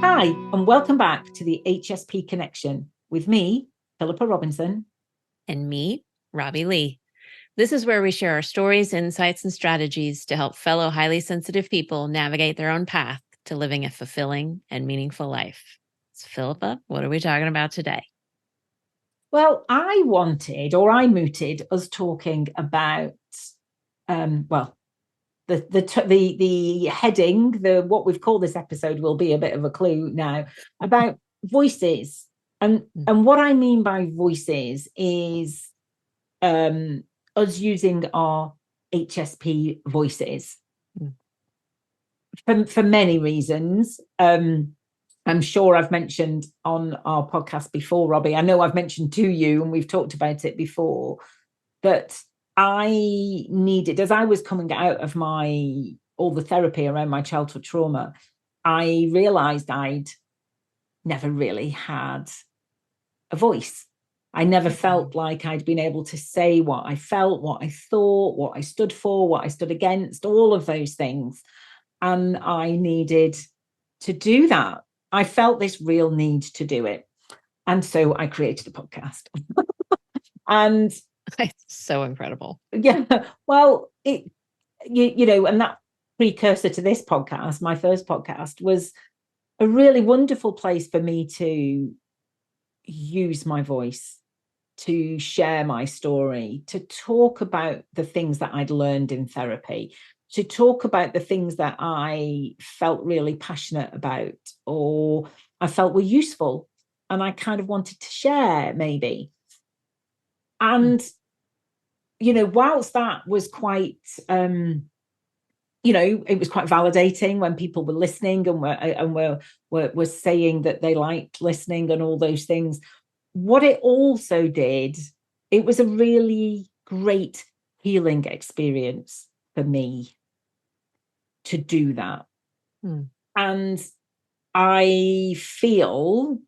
Hi, and welcome back to the HSP Connection with me, Philippa Robinson. And me, Robbie Lee. This is where we share our stories, insights, and strategies to help fellow highly sensitive people navigate their own path to living a fulfilling and meaningful life. So, Philippa, what are we talking about today? Well, I mooted us talking about, the heading, what we've called this episode will be a bit of a clue now about voices, and what I mean by voices is us using our HSP voices for many reasons. I'm sure I've mentioned on our podcast before, Robbie. I know I've mentioned to you, and we've talked about it before, that I needed, as I was coming out of all the therapy around my childhood trauma, I realized I'd never really had a voice. I never felt like I'd been able to say what I felt, what I thought, what I stood for, what I stood against, all of those things. And I needed to do that. I felt this real need to do it. And so I created a podcast. And it's so incredible. Yeah. Well, and that precursor to this podcast, my first podcast, was a really wonderful place for me to use my voice, to share my story, to talk about the things that I'd learned in therapy, to talk about the things that I felt really passionate about or I felt were useful and I kind of wanted to share, maybe. And, whilst that was quite, it was quite validating when people were listening and were saying that they liked listening and all those things. What it also did, it was a really great healing experience for me to do that. And I feel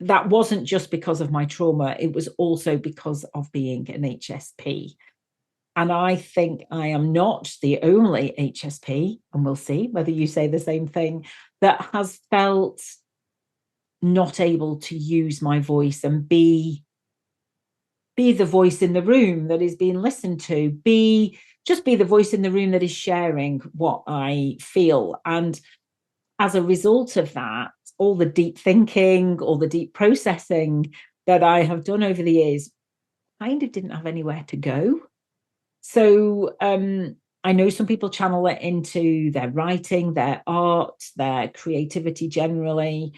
that wasn't just because of my trauma, it was also because of being an HSP. And I think I am not the only HSP, and we'll see whether you say the same thing, that has felt not able to use my voice and be the voice in the room that is being listened to, be the voice in the room that is sharing what I feel. And as a result of that, all the deep thinking, all the deep processing that I have done over the years kind of didn't have anywhere to go. So I know some people channel it into their writing, their art, their creativity generally.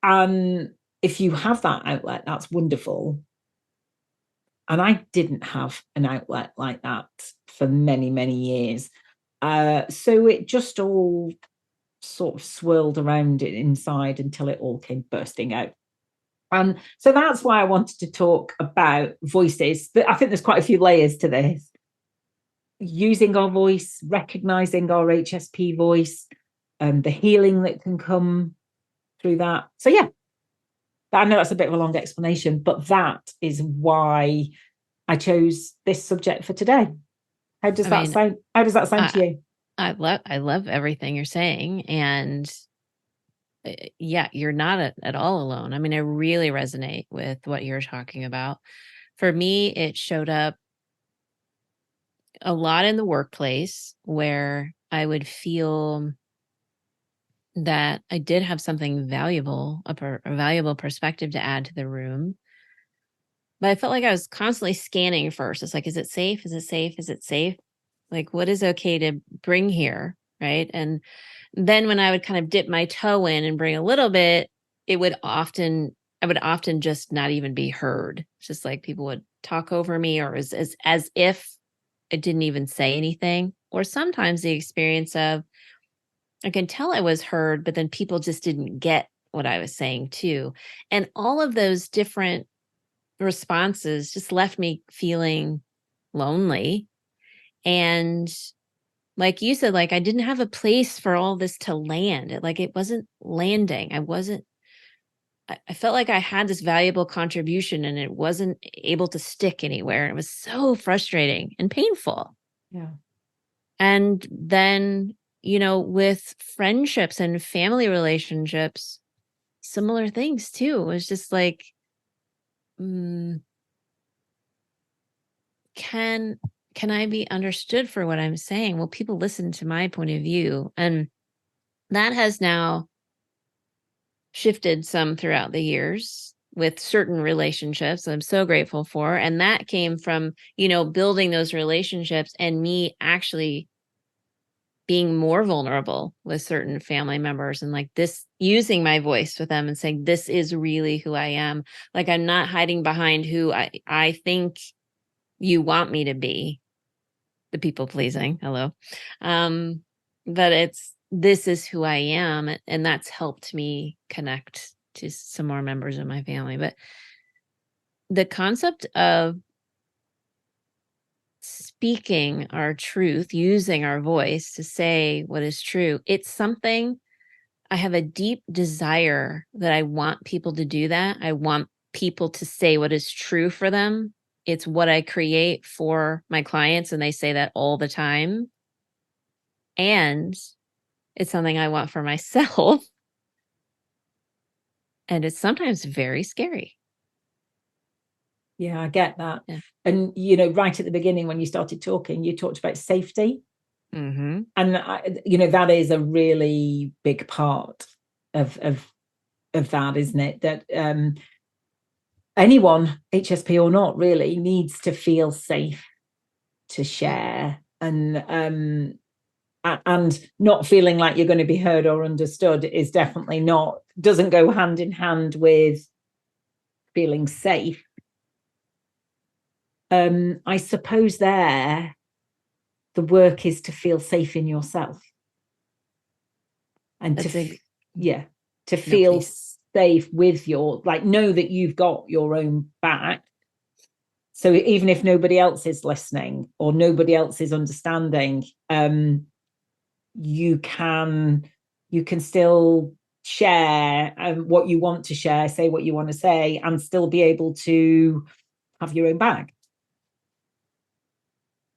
And if you have that outlet, that's wonderful. And I didn't have an outlet like that for many, many years. So it just all sort of swirled around it inside until it all came bursting out. And so that's why I wanted to talk about voices. I think there's quite a few layers to this. Using our voice, recognizing our HSP voice, and the healing that can come through that. So yeah, I know that's a bit of a long explanation, but that is why I chose this subject for today. How does that sound? How does that sound to you? I love everything you're saying. And yeah, you're not at all alone. I mean, I really resonate with what you're talking about. For me, it showed up a lot in the workplace where I would feel that I did have something valuable, a valuable perspective to add to the room. But I felt like I was constantly scanning first. It's like, is it safe? Is it safe? Is it safe? Like, what is okay to bring here? Right. And then when I would kind of dip my toe in and bring a little bit, I would often just not even be heard. It's just like people would talk over me, or as if I didn't even say anything. Or sometimes the experience of, I can tell I was heard, but then people just didn't get what I was saying too. And all of those different responses just left me feeling lonely. And like you said, like I didn't have a place for all this to land. It wasn't landing. I felt like I had this valuable contribution and it wasn't able to stick anywhere. It was so frustrating and painful. Yeah. And then, with friendships and family relationships, similar things too. It's just like, can I be understood for what I'm saying? Will people listen to my point of view? And that has now shifted some throughout the years with certain relationships I'm so grateful for. And that came from, building those relationships and me actually being more vulnerable with certain family members and like this, using my voice with them and saying, this is really who I am. Like, I'm not hiding behind who I think you want me to be, the people pleasing. Hello. But this is who I am. And that's helped me connect to some more members of my family. But the concept of speaking our truth, using our voice to say what is true, it's something I have a deep desire that I want people to do that. I want people to say what is true for them. It's what I create for my clients, and they say that all the time. And it's something I want for myself. And it's sometimes very scary. Yeah, I get that. Yeah. And, right at the beginning, when you started talking, you talked about safety. Mm-hmm. And, that is a really big part of that, isn't it? That anyone, HSP or not, really needs to feel safe to share, and not feeling like you're going to be heard or understood is definitely doesn't go hand in hand with feeling safe. I suppose the work is to feel safe in yourself, and to feel safe with know that you've got your own back. So even if nobody else is listening or nobody else is understanding, you can still share what you want to share, say what you want to say, and still be able to have your own back.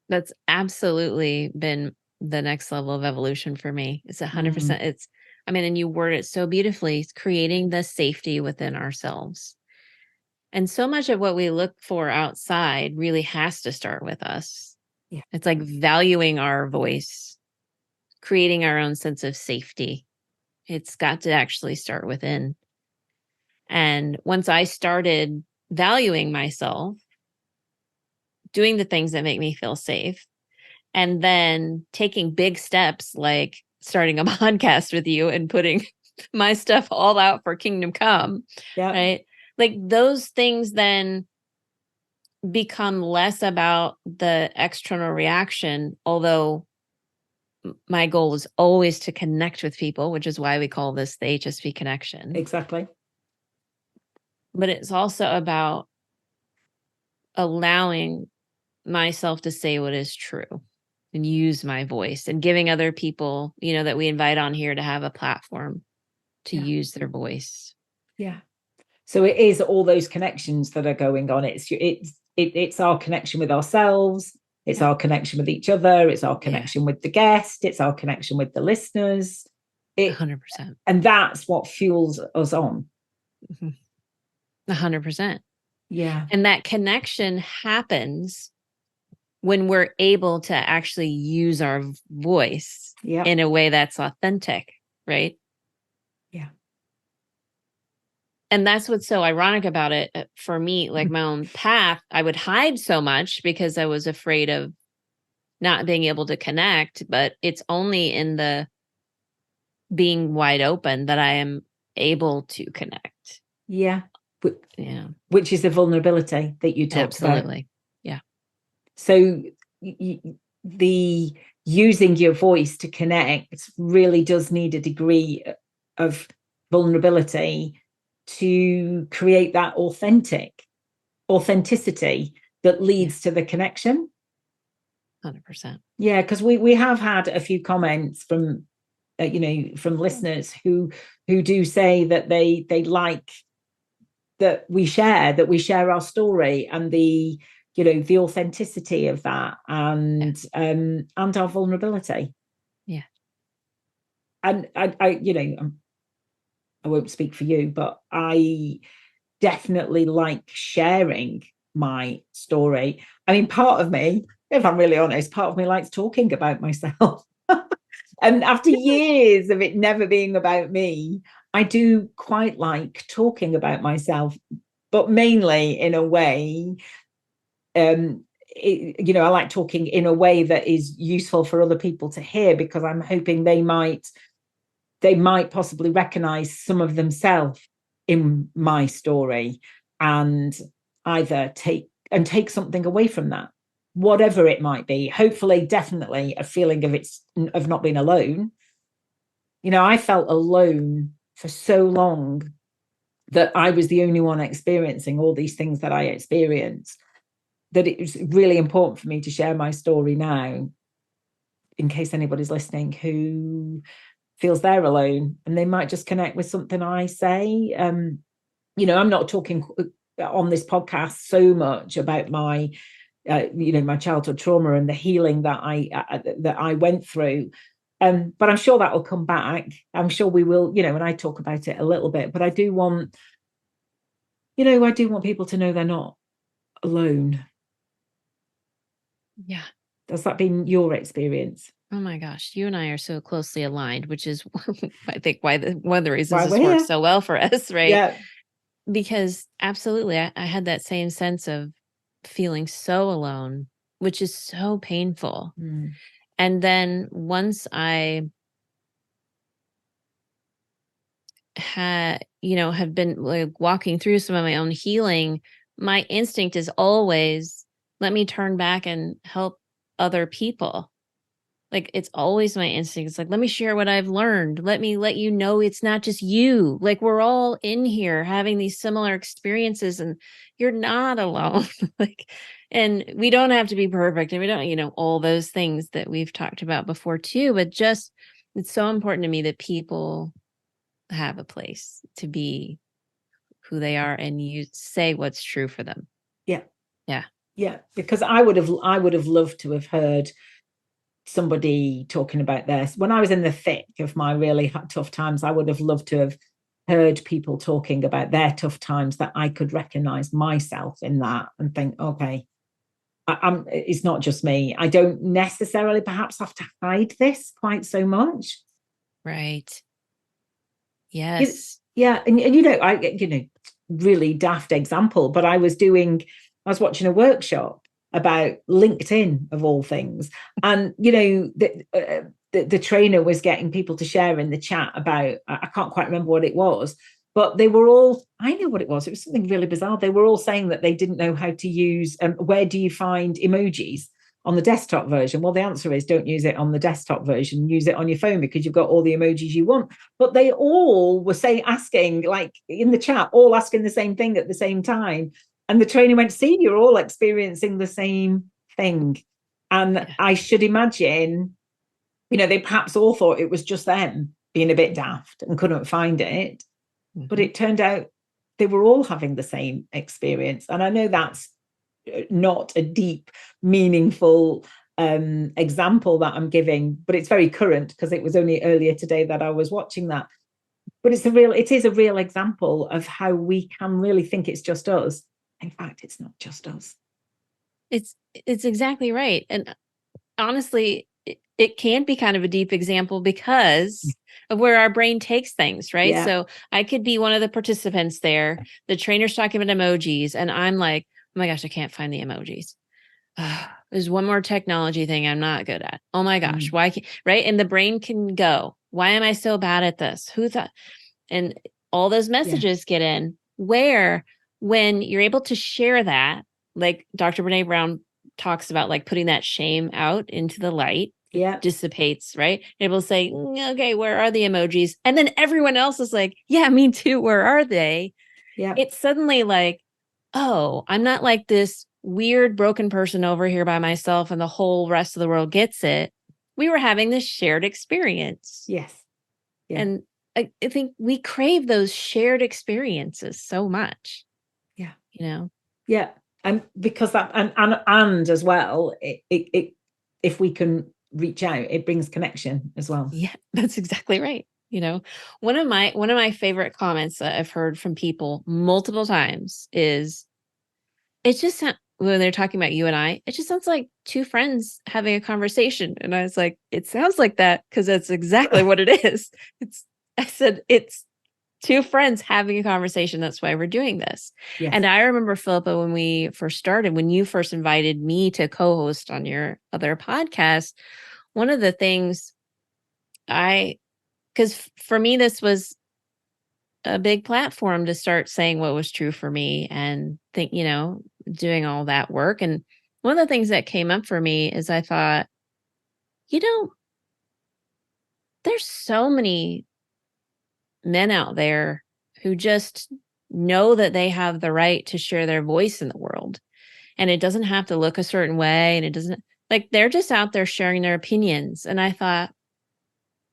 That's absolutely been the next level of evolution for me. It's 100%. And you word it so beautifully. It's creating the safety within ourselves. And so much of what we look for outside really has to start with us. Yeah. It's like valuing our voice, creating our own sense of safety. It's got to actually start within. And once I started valuing myself, doing the things that make me feel safe, and then taking big steps like starting a podcast with you and putting my stuff all out for Kingdom Come, right? Like those things then become less about the external reaction, although my goal was always to connect with people, which is why we call this the HSP Connection. Exactly. But it's also about allowing myself to say what is true and use my voice, and giving other people, that we invite on here to have a platform to use their voice. Yeah. So it is all those connections that are going on. It's our connection with ourselves. It's our connection with each other. It's our connection with the guest. It's our connection with the listeners. 100%. And that's what fuels us on. 100%. Yeah. And that connection happens when we're able to actually use our voice in a way that's authentic, right? Yeah. And that's what's so ironic about it for me, like my own path. I would hide so much because I was afraid of not being able to connect, but it's only in the being wide open that I am able to connect. Yeah. Which is the vulnerability that you talked about. Absolutely. Yeah. So the using your voice to connect really does need a degree of vulnerability to create that authenticity that leads to the connection. 100%. Yeah, because we have had a few comments from from listeners who do say that they like that we share our story, and the authenticity of that, and our vulnerability. Yeah. I won't speak for you, but I definitely like sharing my story. I mean, part of me, if I'm really honest, part of me likes talking about myself. And after years of it never being about me, I do quite like talking about myself, but mainly in a way, I like talking in a way that is useful for other people to hear, because I'm hoping they might possibly recognize some of themselves in my story, and either take something away from that, whatever it might be. Hopefully, definitely a feeling of not being alone. I felt alone for so long that I was the only one experiencing all these things that I experienced, that it was really important for me to share my story now, in case anybody's listening who feels they're alone, and they might just connect with something I say. I'm not talking on this podcast so much about my my childhood trauma and the healing that I went through, but I'm sure that will come back. I'm sure we will, and I talk about it a little bit, but I do want people to know they're not alone. Yeah. Has that been your experience? Oh my gosh, you and I are so closely aligned, which is I think one of the reasons this we're works here. so well for us, right? Yeah. Because absolutely, I had that same sense of feeling so alone, which is so painful. And then once I have been like walking through some of my own healing, my instinct is always, let me turn back and help other people. Like, it's always my instinct. It's like, let me share what I've learned. Let me let you know it's not just you. Like, we're all in here having these similar experiences, and you're not alone. Like, and we don't have to be perfect, and we don't, all those things that we've talked about before too. But just, it's so important to me that people have a place to be who they are, and you say what's true for them. Yeah. Yeah. Yeah. Because I would have loved to have heard somebody talking about this when I was in the thick of my really tough times. I would have loved to have heard people talking about their tough times, that I could recognize myself in that and think, okay, it's not just me. I don't necessarily perhaps have to hide this quite so much. Right. Yes. Yeah. And really daft example, but I was watching a workshop about LinkedIn, of all things. And, the trainer was getting people to share in the chat about, I can't quite remember what it was, but they were all, I know what it was. It was something really bizarre. They were all saying that they didn't know how to use, where do you find emojis on the desktop version? Well, the answer is, don't use it on the desktop version, use it on your phone, because you've got all the emojis you want. But they all were asking, like in the chat, all asking the same thing at the same time. And the trainer went, see, you're all experiencing the same thing. And yeah. I should imagine, they perhaps all thought it was just them being a bit daft and couldn't find it. Mm-hmm. But it turned out they were all having the same experience. And I know that's not a deep, meaningful example that I'm giving, but it's very current, because it was only earlier today that I was watching that. But it is a real example of how we can really think it's just us. In fact, it's not just us. It's exactly right. And honestly, it can be kind of a deep example because of where our brain takes things, right? Yeah. So I could be one of the participants there. The trainer's talking about emojis, and I'm like, oh my gosh, I can't find the emojis. There's one more technology thing I'm not good at. Oh my gosh, why can't, right? And the brain can go, why am I so bad at this? Who thought? And all those messages get in, where when you're able to share that, like Dr. Brene Brown talks about, like putting that shame out into the light, dissipates, right? You're able to say, okay, where are the emojis? And then everyone else is like, yeah, me too. Where are they? Yeah. It's suddenly like, oh, I'm not like this weird broken person over here by myself and the whole rest of the world gets it. We were having this shared experience. Yes. Yeah. And I think we crave those shared experiences so much. Yeah. Yeah. And because that, and as well, it if we can reach out, it brings connection as well. Yeah, that's exactly right. You know, one of my favorite comments that I've heard from people multiple times is, it just when they're talking about you and I, it just sounds like two friends having a conversation. And I was like, it sounds like that because that's exactly what it is. I said, it's two friends having a conversation. That's why we're doing this. Yes. And I remember, Philippa, when we first started, when you first invited me to co-host on your other podcast, one of the things because for me, this was a big platform to start saying what was true for me and doing all that work. And one of the things that came up for me is I thought, there's so many men out there who just know that they have the right to share their voice in the world. And it doesn't have to look a certain way. And it doesn't, like, they're just out there sharing their opinions. And I thought,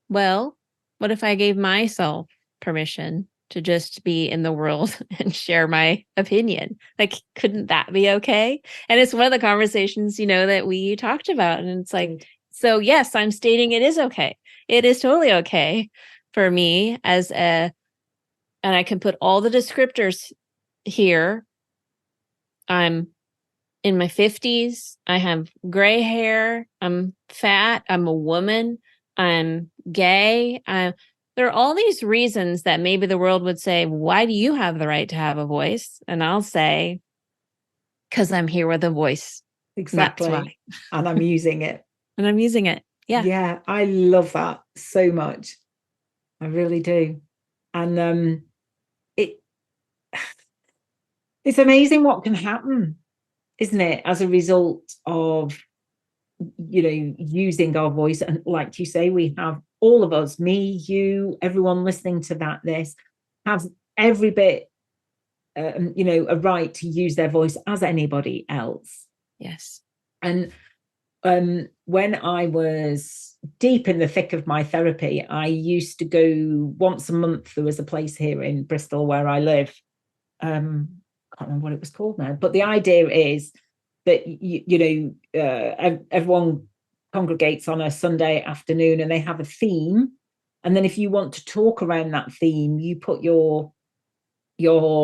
well, what if I gave myself permission to just be in the world and share my opinion? Like, couldn't that be okay? And it's one of the conversations, that we talked about. And it's like, so yes, I'm stating it is okay. It is totally okay for me and I can put all the descriptors here. I'm in my 50s. I have gray hair. I'm fat. I'm a woman. I'm gay. There are all these reasons that maybe the world would say, why do you have the right to have a voice? And I'll say, because I'm here with a voice. Exactly. That's why. And I'm using it. And I'm using it. Yeah. Yeah. I love that so much. I really do. And it's amazing what can happen, isn't it, as a result of using our voice. And like you say, we have, all of us, me, you, everyone listening to this has every bit a right to use their voice as anybody else. Yes. And when I was deep in the thick of my therapy, I used to go once a month. There was a place here in Bristol where I live. I can't remember what it was called now, but the idea is that everyone congregates on a Sunday afternoon and they have a theme, and then if you want to talk around that theme, you put your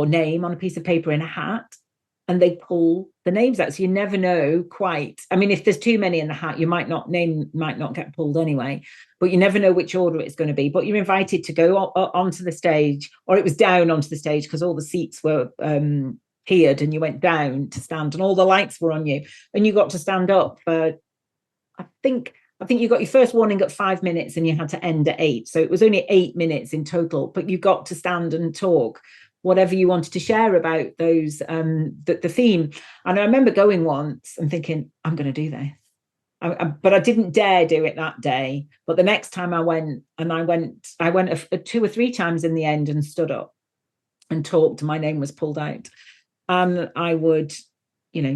name on a piece of paper in a hat, and they pull the names out. So you never know quite. I mean, if there's too many in the hat, you might not get pulled anyway, but you never know which order it's going to be. But you're invited to go onto the stage, or it was down onto the stage because all the seats were tiered, and you went down to stand and all the lights were on you, and you got to stand up for, I think you got your first warning at 5 minutes and you had to end at 8. So it was only 8 minutes in total, but you got to stand and talk whatever you wanted to share about those, the theme. And I remember going once and thinking, I'm going to do this. But I didn't dare do it that day. But the next time I went 2 or 3 times in the end and stood up and talked. My name was pulled out. And I would,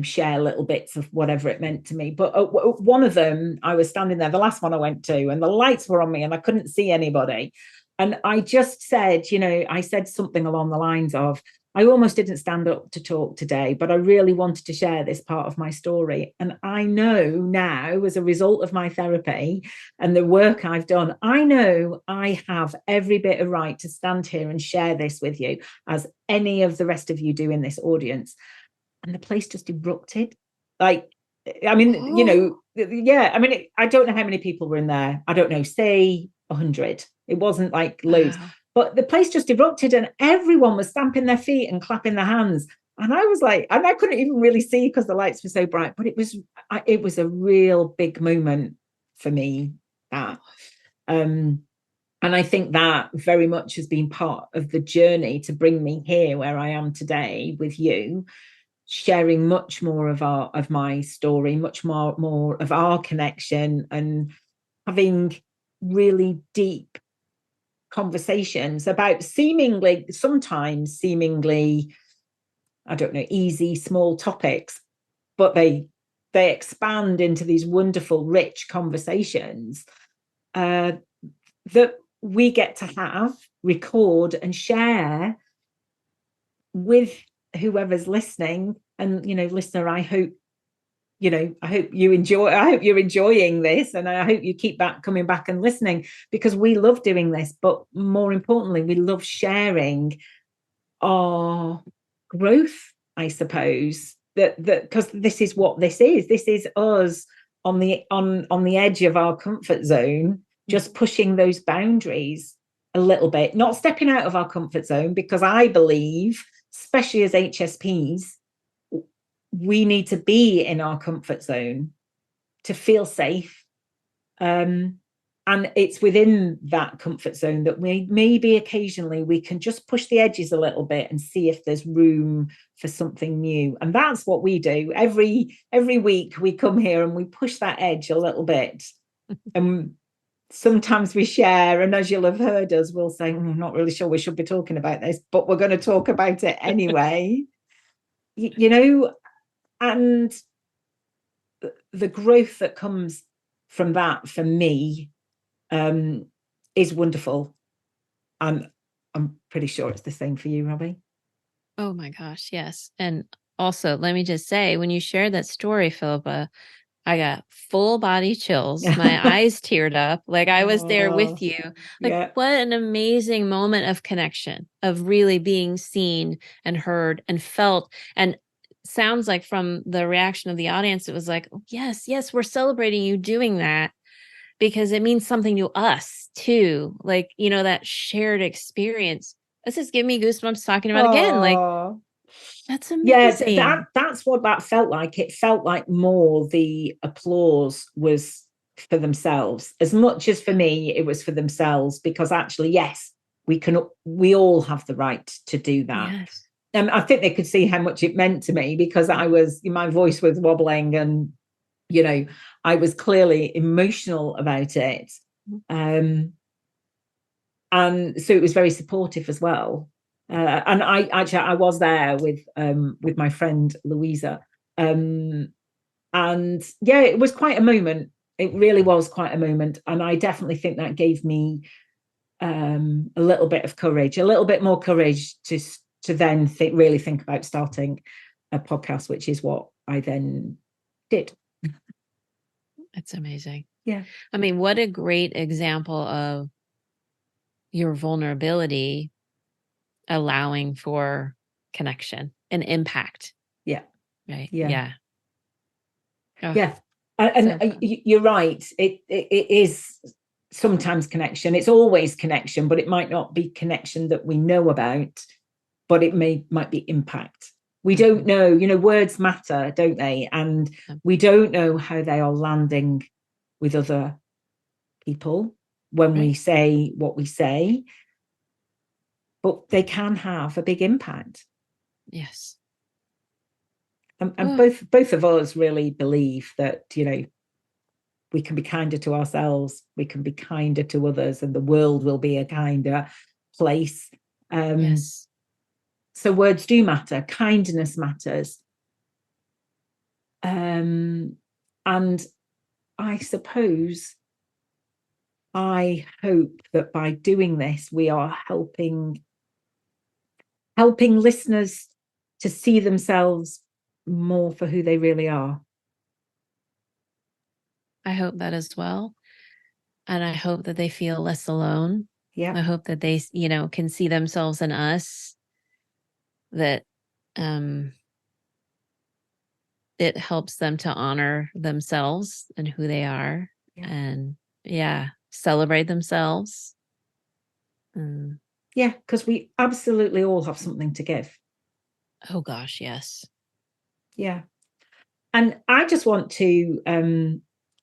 share little bits of whatever it meant to me. But one of them, I was standing there, the last one I went to, and the lights were on me and I couldn't see anybody. And I just said, I said something along the lines of, I almost didn't stand up to talk today, but I really wanted to share this part of my story. And I know now, as a result of my therapy and the work I've done, I know I have every bit of right to stand here and share this with you, as any of the rest of you do in this audience. And the place just erupted. Like, I mean, yeah, I mean, I don't know how many people were in there. I don't know, say 100. It wasn't like loads. Wow. But the place just erupted and everyone was stamping their feet and clapping their hands. And I was like, and I couldn't even really see because the lights were so bright, but it was a real big moment for me, that. And I think that very much has been part of the journey to bring me here where I am today with you, sharing much more of my story, much more of our connection, and having really deep conversations about sometimes seemingly, I don't know, easy, small topics, but they expand into these wonderful, rich conversations that we get to have, record, and share with whoever's listening. And listener, I hope I hope you're enjoying this, and I hope you keep coming back and listening, because we love doing this, but more importantly, we love sharing our growth, I suppose, that because this is what this is us on the edge of our comfort zone, just pushing those boundaries a little bit, not stepping out of our comfort zone, because I believe, especially as HSPs, we need to be in our comfort zone to feel safe. And it's within that comfort zone that maybe occasionally we can just push the edges a little bit and see if there's room for something new. And that's what we do. Every week we come here and we push that edge a little bit. And sometimes we share, and as you'll have heard us, we'll say, I'm not really sure we should be talking about this, but we're going to talk about it anyway. And the growth that comes from that, for me, is wonderful. And I'm pretty sure it's the same for you, Robbie. Oh my gosh, yes. And also, let me just say, when you shared that story, Philippa, I got full body chills. My eyes teared up. Like I was there with you. Like what an amazing moment of connection, of really being seen and heard and felt. And sounds like from the reaction of the audience, it was like, oh, yes, we're celebrating you doing that, because it means something to us too. Like, that shared experience. This is giving me goosebumps talking about it again. Like, that's amazing. Yeah, that's what that felt like. It felt like more the applause was for themselves. As much as for me, it was for themselves, because actually, yes, we all have the right to do that. Yes. And I think they could see how much it meant to me, because my voice was wobbling, and I was clearly emotional about it. And so it was very supportive as well. And I was there with my friend Louisa, and yeah, it was quite a moment. It really was quite a moment, and I definitely think that gave me a little bit of courage, a little bit more courage to then really think about starting a podcast, which is what I then did. It's amazing. Yeah. I mean, what a great example of your vulnerability allowing for connection and impact. Yeah. Right. Yeah. Oh, yeah. And you're right. It is sometimes connection. It's always connection, but it might not be connection that we know about, but it might be impact. We don't know, words matter, don't they? And we don't know how they are landing with other people when we say what we say, but they can have a big impact. Yes. And both of us really believe that, we can be kinder to ourselves, we can be kinder to others, and the world will be a kinder place. Yes. So words do matter. Kindness matters. And I suppose, I hope that by doing this, we are helping listeners to see themselves more for who they really are. I hope that as well. And I hope that they feel less alone. Yeah. I hope that they, can see themselves in us, that it helps them to honor themselves and who they are, and celebrate themselves. Yeah, because we absolutely all have something to give. Oh gosh, yes. Yeah. And I just want to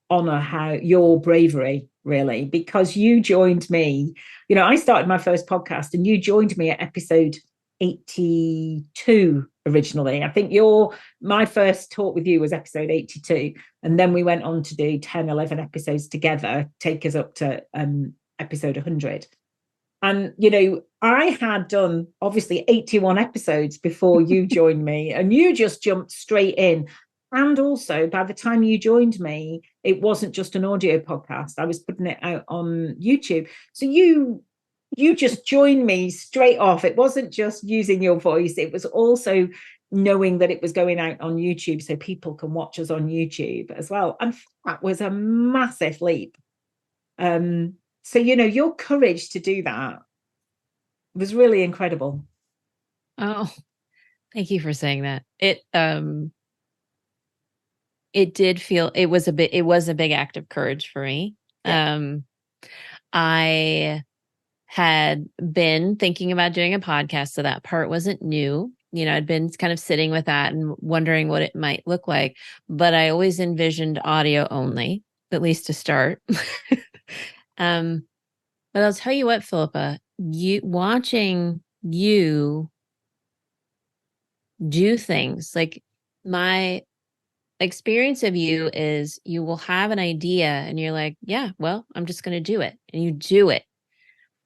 honor your bravery, really, because you joined me. I started my first podcast and you joined me at episode 82 originally. I think my first talk with you was episode 82, and then we went on to do 10, 11 episodes together, take us up to episode 100. And I had done obviously 81 episodes before you joined me, and you just jumped straight in. And also, by the time you joined me, it wasn't just an audio podcast. I was putting it out on YouTube. So you just joined me straight off. It wasn't just using your voice. It was also, knowing that it was going out on YouTube so people can watch us on YouTube as well. And that was a massive leap. So, your courage to do that was really incredible. Oh, thank you for saying that. It did feel, it was a big act of courage for me. Yeah. I had been thinking about doing a podcast, so that part wasn't new. I'd been kind of sitting with that and wondering what it might look like, but I always envisioned audio only, at least to start. But I'll tell you what, Philippa, watching you do things, like, my experience of you is you will have an idea and you're like, yeah, well, I'm just going to do it. And you do it.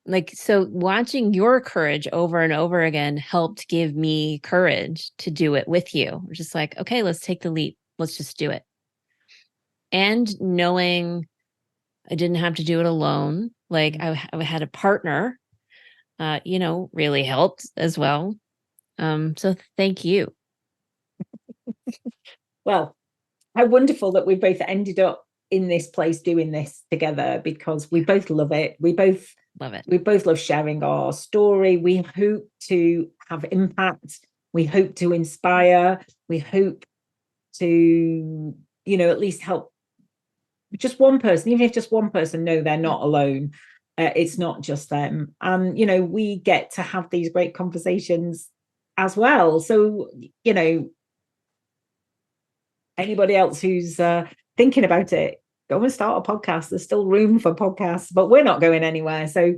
Like, so watching your courage over and over again helped give me courage to do it with you. We're just like, okay, let's take the leap. Let's just do it. And knowing I didn't have to do it alone. Like, I had a partner, really helped as well. So thank you. Well, how wonderful that we both ended up in this place doing this together, because we both love it. We both love it. We both love sharing our story. We hope to have impact. We hope to inspire. We hope to, at least help just one person, even if just one person know they're not alone. It's not just them. And, we get to have these great conversations as well. So, anybody else who's thinking about it, go and start a podcast. There's still room for podcasts, but we're not going anywhere. So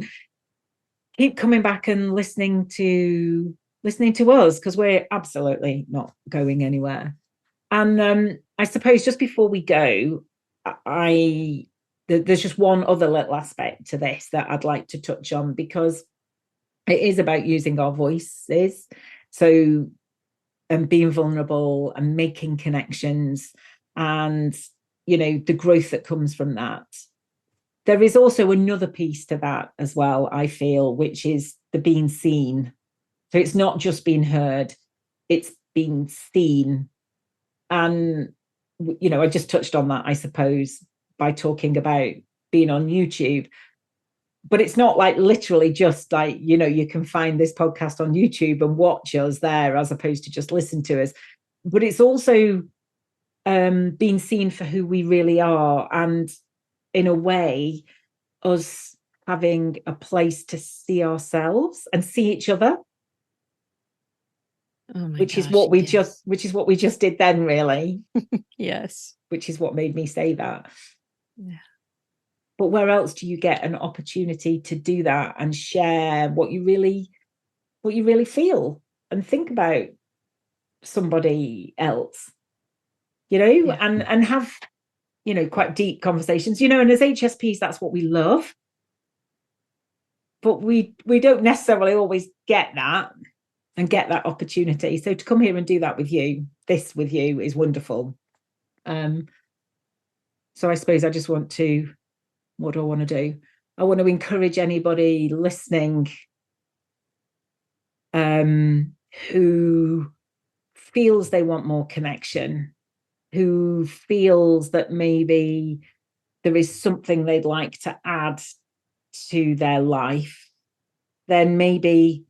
keep coming back and listening to us, because we're absolutely not going anywhere. And I suppose just before we go, there's just one other little aspect to this that I'd like to touch on, because it is about using our voices. So, and being vulnerable and making connections, and the growth that comes from that. There is also another piece to that as well, I feel, which is the being seen. So it's not just being heard, it's being seen. And I just touched on that, I suppose, by talking about being on YouTube. But it's not like literally just like, you can find this podcast on YouTube and watch us there as opposed to just listen to us. But it's also being seen for who we really are. And in a way, us having a place to see ourselves and see each other. Oh my which gosh, is what we yes. just did then, really. Yes. Which is what made me say that. Yeah. But where else do you get an opportunity to do that and share what you really feel and think about somebody else, Yeah. and have, quite deep conversations, and as HSPs, that's what we love. But we don't necessarily always get that and get that opportunity. So to come here and do that with you, is wonderful. So I suppose I just want to, what do I want to do? I want to encourage anybody listening who feels they want more connection, who feels that maybe there is something they'd like to add to their life, then maybe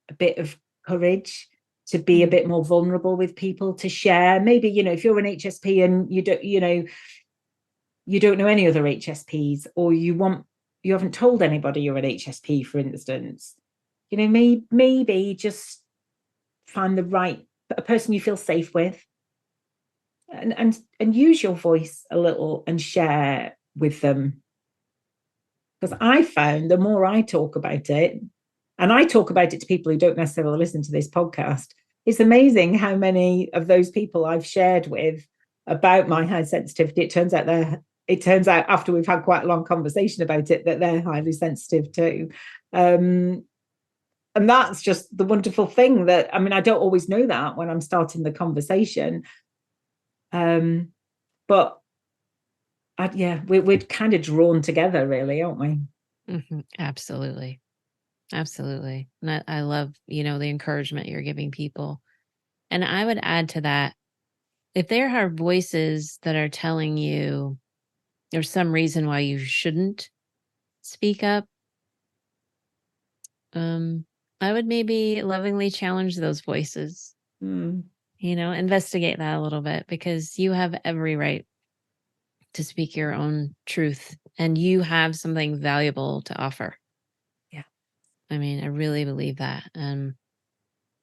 a bit of courage to be a bit more vulnerable with people, to share. Maybe, if you're an HSP and you don't know any other HSPs, or you haven't told anybody you're an HSP, for instance, maybe just find a person you feel safe with, and use your voice a little and share with them. Because I found the more I talk about it, and I talk about it to people who don't necessarily listen to this podcast, it's amazing how many of those people I've shared with about my high sensitivity, it turns out after we've had quite a long conversation about it, that they're highly sensitive too. And that's just the wonderful thing, that, I don't always know that when I'm starting the conversation. But we're kind of drawn together, really, aren't we? Mm-hmm. Absolutely. And I love, the encouragement you're giving people. And I would add to that, if there are voices that are telling you there's some reason why you shouldn't speak up, I would maybe lovingly challenge those voices. Investigate that a little bit, because you have every right to speak your own truth, and you have something valuable to offer. Yeah. I mean, I really believe that.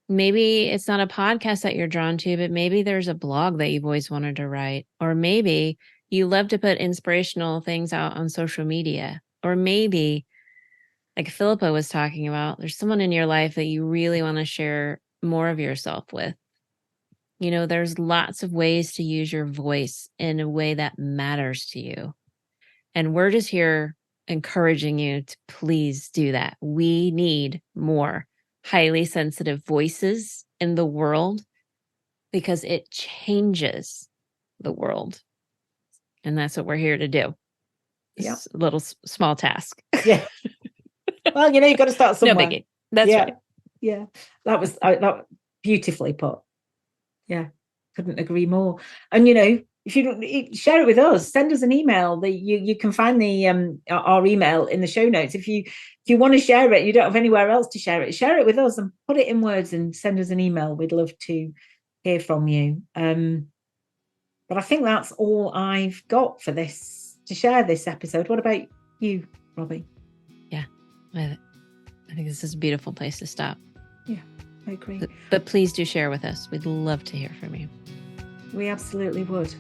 Maybe it's not a podcast that you're drawn to, but maybe there's a blog that you've always wanted to write, or maybe you love to put inspirational things out on social media, or maybe, like Philippa was talking about, there's someone in your life that you really want to share more of yourself with. There's lots of ways to use your voice in a way that matters to you. And we're just here encouraging you to please do that. We need more highly sensitive voices in the world, because it changes the world. And that's what we're here to do. Yeah. It's a little small task. Yeah. Well, you've got to start somewhere. No biggie. That's right. Yeah. That was beautifully put. Yeah. Couldn't agree more. And, if you don't share it with us, send us an email. You can find our email in the show notes. If you want to share it, you don't have anywhere else to share it with us and put it in words and send us an email. We'd love to hear from you. But I think that's all I've got for this, to share this episode. What about you, Robbie? Yeah, I think this is a beautiful place to stop. Yeah, I agree. But please do share with us. We'd love to hear from you. We absolutely would.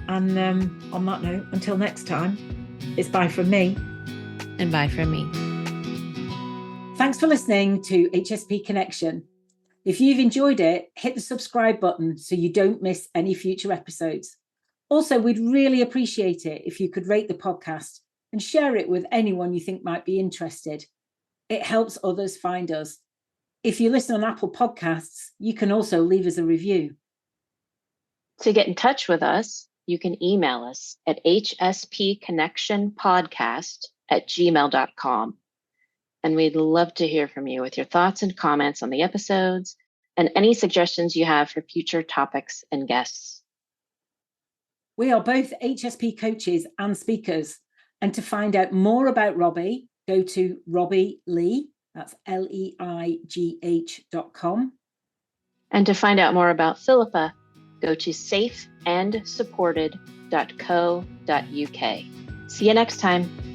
And on that note, until next time, it's bye from me. And bye from me. Thanks for listening to HSP Connection. If you've enjoyed it, hit the subscribe button so you don't miss any future episodes. Also, we'd really appreciate it if you could rate the podcast and share it with anyone you think might be interested. It helps others find us. If you listen on Apple Podcasts, you can also leave us a review. To get in touch with us, you can email us at hspconnectionpodcast@gmail.com. And we'd love to hear from you with your thoughts and comments on the episodes and any suggestions you have for future topics and guests. We are both HSP coaches and speakers. And to find out more about Robbie, go to Robbie Lee, that's leigh.com. And to find out more about Philippa, go to safeandsupported.co.uk. See you next time.